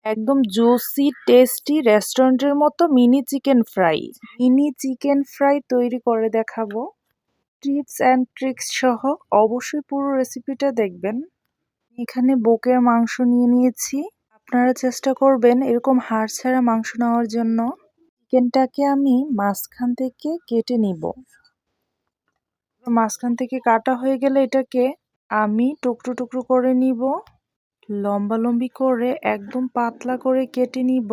একদম juicy tasty রেস্টুরেন্টের মতো mini chicken fry. Mini chicken fry তৈরি করে দেখাবো। টিপস অ্যান্ড ট্রিক্স সহ অবশ্যই পুরো রেসিপিটা দেখবেন। এখানে বুকের মাংস নিয়ে নিয়েছি। আপনারা চেষ্টা করবেন এরকম হাড় ছাড়া মাংস নেওয়ার জন্য। চিকেনটাকে আমি মাঝখান থেকে কেটে নিব। মাঝখান থেকে কাটা হয়ে গেলে এটাকে আমি টুকরো টুকরো করে নিব। লম্বালম্বি করে একদম পাতলা করে কেটে নিব।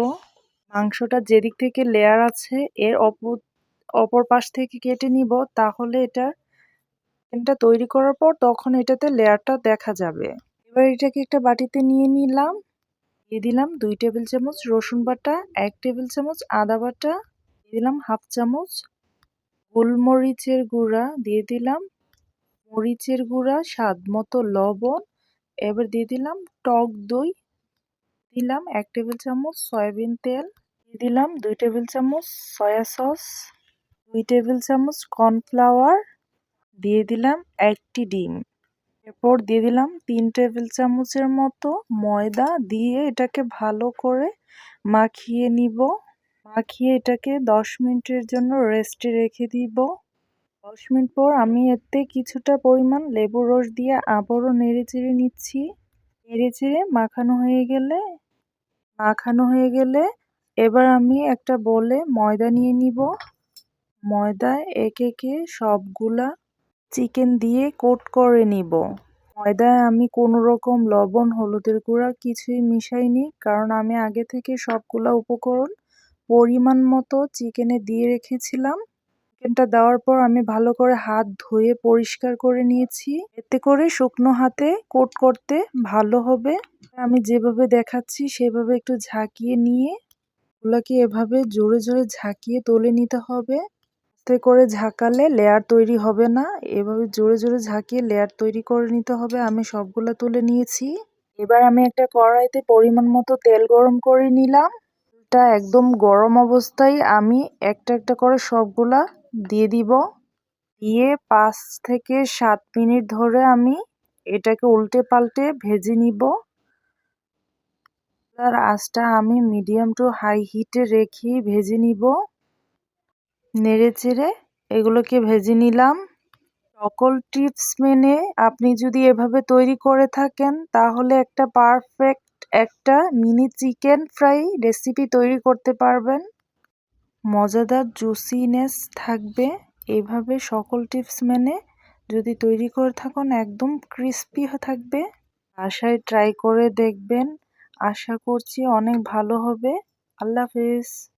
মাংসটা যেদিক থেকে লেয়ার আছে এর অপর পাশ থেকে কেটে নিব, তাহলে এটা তৈরি করার পর তখন এটাতে লেয়ারটা দেখা যাবে। এবার এটাকে একটা বাটিতে নিয়ে নিলাম। দিয়ে দিলাম 2 টেবিল চামচ রসুন বাটা, 1 টেবিল চামচ আদা বাটা, দিয়ে দিলাম হাফ চামচ গোলমরিচের গুঁড়া, দিয়ে দিলাম মরিচের গুঁড়া, স্বাদ মতো লবণ। এবার দিয়ে দিলাম টক দই, দিলাম 1 টেবিল চামচ সয়াবিন তেল, দিয়ে দিলাম 2 টেবিল চামচ সয়া সস, 2 টেবিল চামচ কর্নফ্লাওয়ার, দিয়ে দিলাম 1টি ডিম। এরপর দিয়ে দিলাম 3 টেবিল চামচের মতো ময়দা, দিয়ে এটাকে ভালো করে মাখিয়ে নিব। মাখিয়ে এটাকে 10 মিনিটের জন্য রেস্টে রেখে দিব। 10 মিনিট পর আমি এতে কিছুটা পরিমাণ লেবুর রস দিয়ে আবারও নেড়েচেড়ে নিচ্ছি। নেড়েচেড়ে মাখানো হয়ে গেলে এবার আমি একটা বোলে ময়দা নিয়ে নিব। ময়দায় একে একে সবগুলা চিকেন দিয়ে কোট করে নিব। ময়দায় আমি কোনো রকম লবণ, হলুদের গুঁড়া কিছুই মিশাইনি, কারণ আমি আগে থেকে সবগুলা উপকরণ পরিমাণ মতো চিকেনে দিয়ে রেখেছিলাম। চিকেনটা দেওয়ার পর আমি ভালো করে হাত ধুয়ে পরিষ্কার করে নিয়েছি। এতে করে শুকনো হাতে কোট করতে ভালো হবে। আমি যেভাবে দেখাচ্ছি সেভাবে একটু ঝাঁকিয়ে নিয়ে ওগুলোকে এভাবে জোরে জোরে ঝাঁকিয়ে তুলে নিতে হবে। এতে করে ঝাঁকালে লেয়ার তৈরি হবে না। এভাবে জোরে জোরে ঝাঁকিয়ে লেয়ার তৈরি করে নিতে হবে। আমি সবগুলো তুলে নিয়েছি। এবার আমি একটা কড়াইতে পরিমাণ মতো তেল গরম করে নিলাম। তেলটা একদম গরম অবস্থায় আমি একটা একটা করে সবগুলা দিয়ে দিব। দিয়ে 5 থেকে 7 মিনিট ধরে আমি এটাকে উল্টে পাল্টে ভেজে নিব। আর আঁচটা আমি মিডিয়াম টু হাই হিটে রেখে ভেজে নিব। নেড়েচেড়ে এগুলোকে ভেজে নিলাম। সকল টিপস মেনে আপনি যদি এভাবে তৈরি করে থাকেন তাহলে একটা পারফেক্ট একটা মিনি চিকেন ফ্রাই রেসিপি তৈরি করতে পারবেন। মজাদার জুসিনেস থাকবে। এইভাবে সকল টিপস মেনে যদি তৈরি করে থাকেন একদম ক্রিস্পি থাকবে। বাসায় ট্রাই করে দেখবেন। আশা করছি অনেক ভালো হবে। আল্লাহ হাফেজ।